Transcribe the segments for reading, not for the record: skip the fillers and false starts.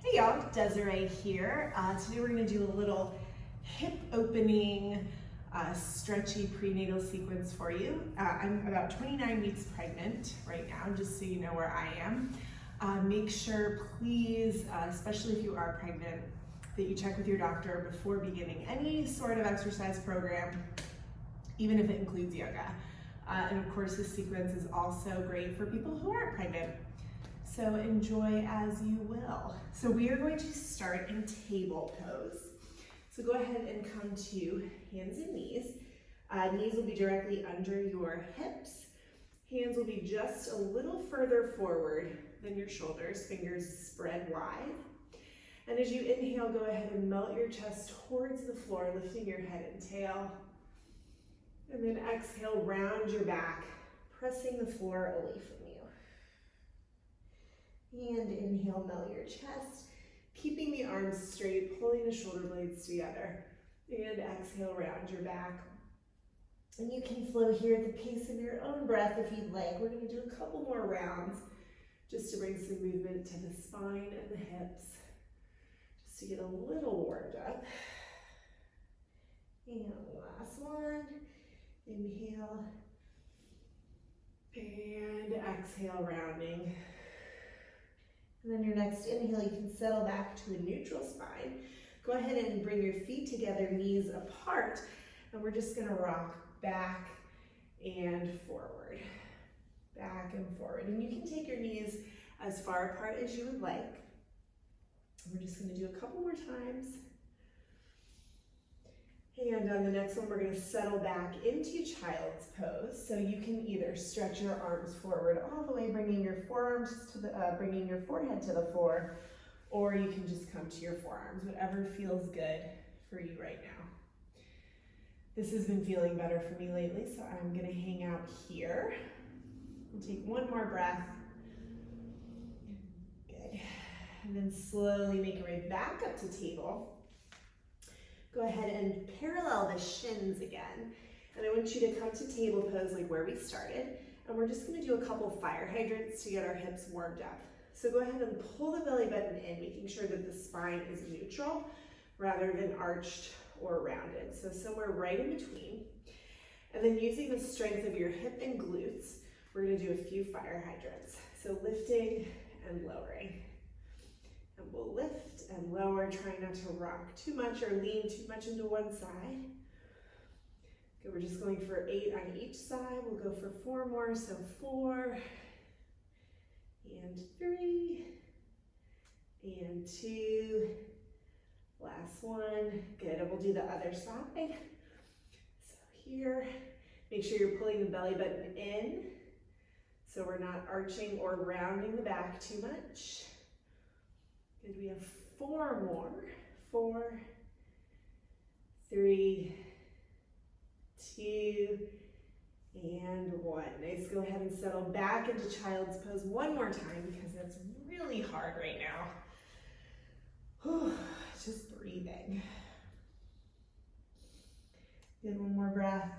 Hey y'all, Desiree here. Today we're going to do a little hip opening stretchy prenatal sequence for you. I'm about 29 weeks pregnant right now, just so you know where I am. Make sure, please, especially if you are pregnant, that you check with your doctor before beginning any sort of exercise program, even if it includes yoga. And of course, this sequence is also great for people who aren't pregnant. So enjoy as you will. So we are going to start in table pose. So go ahead and come to hands and knees. Knees will be directly under your hips. Hands will be just a little further forward than your shoulders, fingers spread wide. And as you inhale, go ahead and melt your chest towards the floor, lifting your head and tail. And then exhale, round your back, pressing the floor away from you. And inhale, melt your chest, keeping the arms straight, pulling the shoulder blades together. And exhale, round your back. And you can flow here at the pace of your own breath if you'd like. We're going to do a couple more rounds just to bring some movement to the spine and the hips, just to get a little warmed up. And last one. Inhale. And exhale, rounding. And then your next inhale, you can settle back to a neutral spine. Go ahead and bring your feet together, knees apart, and we're just gonna rock back and forward. Back and forward. And you can take your knees as far apart as you would like. We're just gonna do a couple more times. And on the next one, we're gonna settle back into child's pose. So you can either stretch your arms forward all the way, bringing your forearms to the, bringing your forehead to the floor, or you can just come to your forearms, whatever feels good for you right now. This has been feeling better for me lately, so I'm gonna hang out here. We'll take one more breath. Good. And then slowly make your way back up to table. Go ahead and parallel the shins again. And I want you to come to table pose like where we started. And we're just gonna do a couple fire hydrants to get our hips warmed up. So go ahead and pull the belly button in, making sure that the spine is neutral rather than arched or rounded. So somewhere right in between. And then using the strength of your hip and glutes, we're gonna do a few fire hydrants. So lifting and lowering. And we'll lift and lower, trying not to rock too much or lean too much into one side. Okay, we're just going for 8 on each side. We'll go for 4 more, so 4, and 3, and 2, last one. Good, and we'll do the other side. So here, make sure you're pulling the belly button in, so we're not arching or rounding the back too much. Good, we have 4 more. 4, 3, 2, and 1. Nice, go ahead and settle back into child's pose one more time because that's really hard right now. Whew, just breathing. Good, one more breath.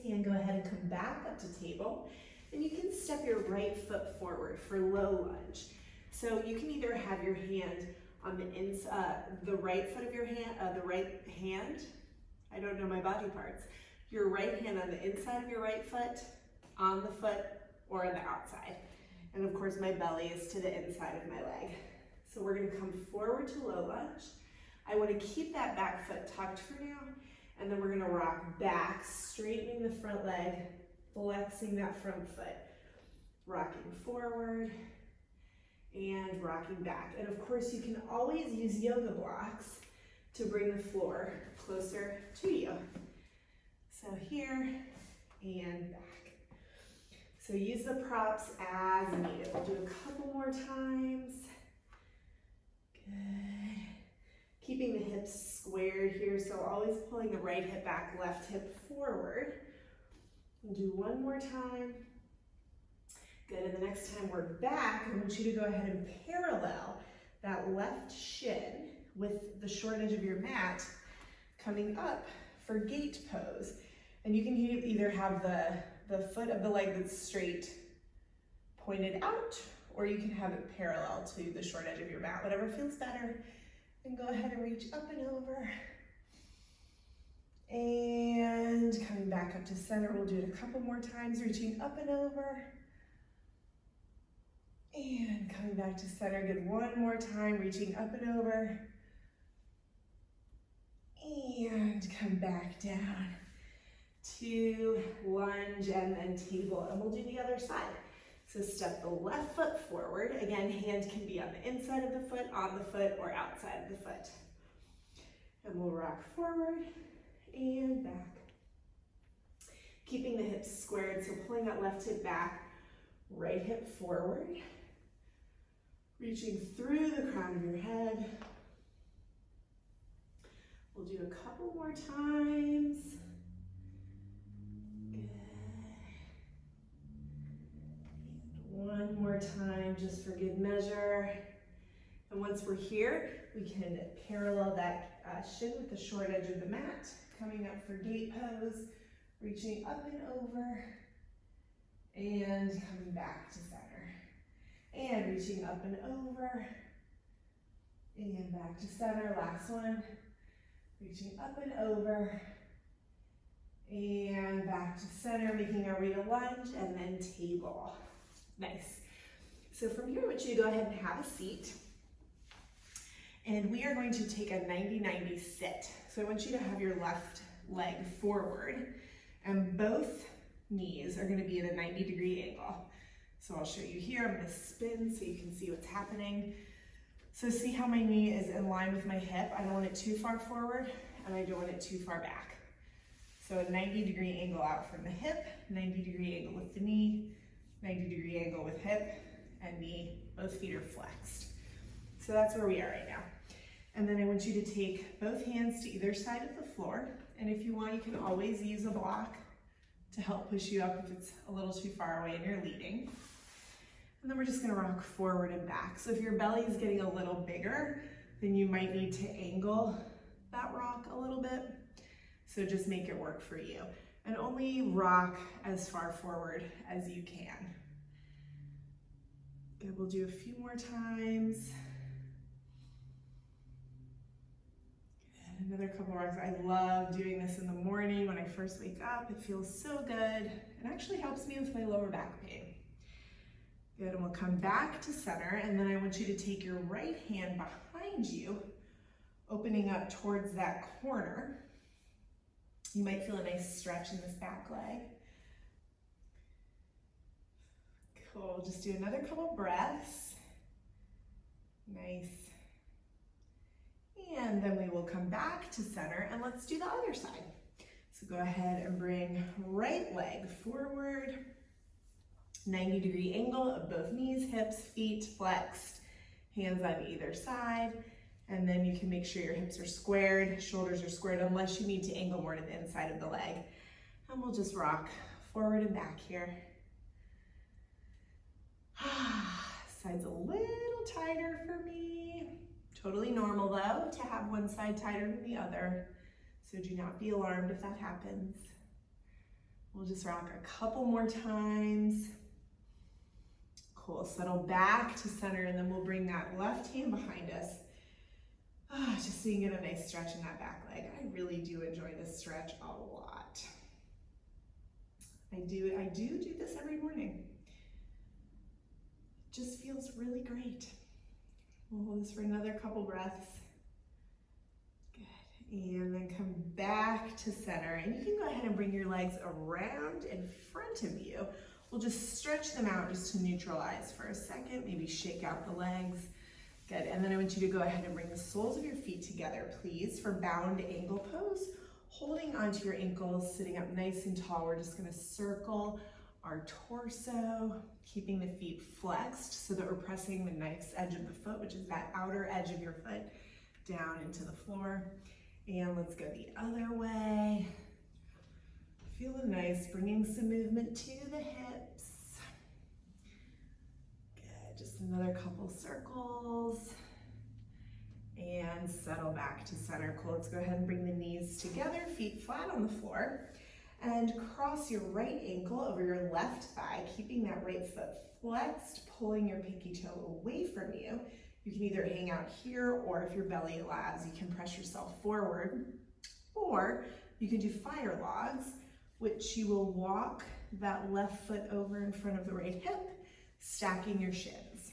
And go ahead and come back up to table. And you can step your right foot forward for low lunge. So you can either have your hand on the inside, the right foot of your hand, I don't know my body parts. Your right hand on the inside of your right foot, on the foot, or on the outside. And of course my belly is to the inside of my leg. So we're gonna come forward to low lunge. I wanna keep that back foot tucked for now, and then we're gonna rock back, straightening the front leg, flexing that front foot, rocking forward, and rocking back. And of course, you can always use yoga blocks to bring the floor closer to you. So here and back. So use the props as needed. We'll do a couple more times. Good. Keeping the hips squared here, so always pulling the right hip back, left hip forward. We'll do one more time. Good, and the next time we're back, I want you to go ahead and parallel that left shin with the short edge of your mat coming up for gate pose. And you can either have the foot of the leg that's straight pointed out, or you can have it parallel to the short edge of your mat, whatever feels better. And go ahead and reach up and over. And coming back up to center, we'll do it a couple more times, reaching up and over. And coming back to center, good, one more time, reaching up and over. And come back down to lunge and then table, and we'll do the other side. So step the left foot forward. Again, hand can be on the inside of the foot, on the foot, or outside of the foot. And we'll rock forward and back. Keeping the hips squared, so pulling that left hip back, right hip forward. Reaching through the crown of your head. We'll do a couple more times. Good. And one more time, just for good measure. And once we're here, we can parallel that shin with the short edge of the mat, coming up for gate pose, reaching up and over, and coming back to center. And reaching up and over, and back to center, last one. Reaching up and over, and back to center, making our way to lunge, and then table. Nice. So from here, I want you to go ahead and have a seat. And we are going to take a 90-90 sit. So I want you to have your left leg forward, and both knees are going to be at a 90-degree angle. So I'll show you here. I'm going to spin so you can see what's happening. So see how my knee is in line with my hip. I don't want it too far forward, and I don't want it too far back. So a 90-degree angle out from the hip, 90-degree angle with the knee, 90-degree angle with hip and knee. Both feet are flexed. So that's where we are right now. And then I want you to take both hands to either side of the floor. And if you want, you can always use a block to help push you up if it's a little too far away and you're leading. And then we're just gonna rock forward and back. So if your belly is getting a little bigger, then you might need to angle that rock a little bit. So just make it work for you. And only rock as far forward as you can. Good, we'll do a few more times. Good, another couple rocks. I love doing this in the morning when I first wake up. It feels so good. It actually helps me with my lower back pain. Good, and we'll come back to center, and then I want you to take your right hand behind you, opening up towards that corner. You might feel a nice stretch in this back leg. Cool, just do another couple breaths. Nice. And then we will come back to center, and let's do the other side. So go ahead and bring right leg forward. 90-degree angle of both knees, hips, feet flexed, hands on either side. And then you can make sure your hips are squared, shoulders are squared, unless you need to angle more to the inside of the leg. And we'll just rock forward and back here. Side's a little tighter for me. Totally normal though, to have one side tighter than the other. So do not be alarmed if that happens. We'll just rock a couple more times. Cool, settle back to center, and then we'll bring that left hand behind us. Just so you can get a nice stretch in that back leg. I really do enjoy this stretch a lot. I do this every morning. It just feels really great. We'll hold this for another couple breaths. Good, and then come back to center. And you can go ahead and bring your legs around in front of you. We'll just stretch them out just to neutralize for a second, maybe shake out the legs. Good, and then I want you to go ahead and bring the soles of your feet together, please, for bound angle pose. Holding onto your ankles, sitting up nice and tall. We're just gonna circle our torso, keeping the feet flexed so that we're pressing the nice edge of the foot, which is that outer edge of your foot, down into the floor. And let's go the other way. Feeling nice, bringing some movement to the hips. Good, just another couple circles. And settle back to center. Cool, let's go ahead and bring the knees together, feet flat on the floor. And cross your right ankle over your left thigh, keeping that right foot flexed, pulling your pinky toe away from you. You can either hang out here, or if your belly allows, you can press yourself forward. Or you can do fire logs, which you will walk that left foot over in front of the right hip, stacking your shins.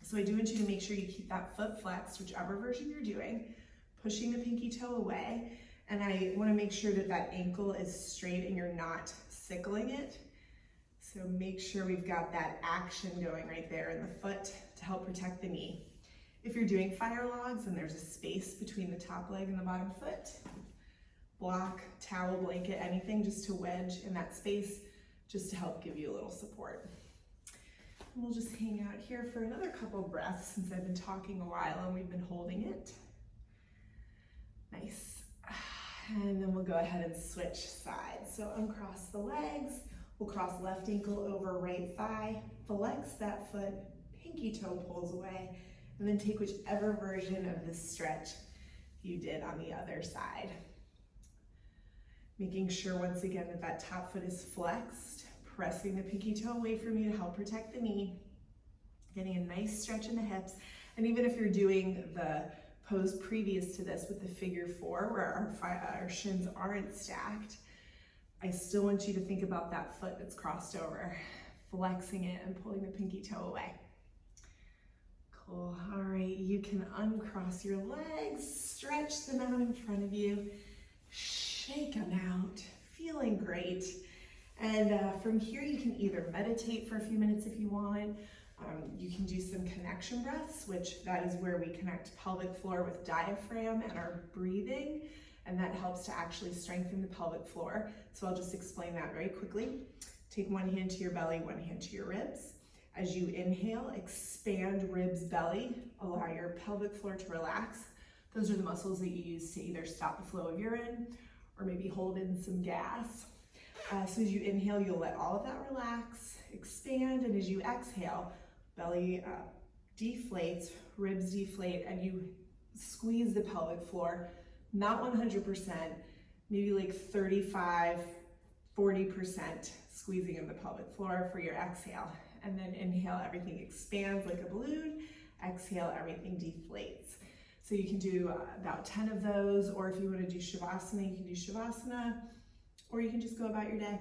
So I do want you to make sure you keep that foot flexed, whichever version you're doing, pushing the pinky toe away. And I want to make sure that that ankle is straight and you're not sickling it. So make sure we've got that action going right there in the foot to help protect the knee. If you're doing fire logs and there's a space between the top leg and the bottom foot, block, towel, blanket, anything just to wedge in that space, just to help give you a little support. We'll just hang out here for another couple breaths since I've been talking a while and we've been holding it. Nice. And then we'll go ahead and switch sides. So uncross the legs, we'll cross left ankle over right thigh, flex that foot, pinky toe pulls away, and then take whichever version of this stretch you did on the other side. Making sure once again that that top foot is flexed, pressing the pinky toe away from you to help protect the knee, getting a nice stretch in the hips. And even if you're doing the pose previous to this with the figure four where our shins aren't stacked, I still want you to think about that foot that's crossed over, flexing it and pulling the pinky toe away. Cool. All right, you can uncross your legs, stretch them out in front of you, shake them out, feeling great. And from here you can either meditate for a few minutes if you want. You can do some connection breaths, which that is where we connect pelvic floor with diaphragm and our breathing, and that helps to actually strengthen the pelvic floor. So I'll just explain that very quickly. Take one hand to your belly, one hand to your ribs. As you inhale, expand ribs, belly, allow your pelvic floor to relax. Those are the muscles that you use to either stop the flow of urine or maybe hold in some gas. So as you inhale, you'll let all of that relax, expand, and as you exhale, belly deflates, ribs deflate, and you squeeze the pelvic floor, not 100%, maybe like 35, 40% squeezing of the pelvic floor for your exhale. And then inhale, everything expands like a balloon. Exhale, everything deflates. So you can do about 10 of those, or if you want to do Shavasana, you can do Shavasana, or you can just go about your day,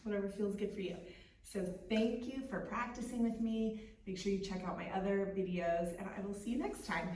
whatever feels good for you. So thank you for practicing with me. Make sure you check out my other videos, and I will see you next time.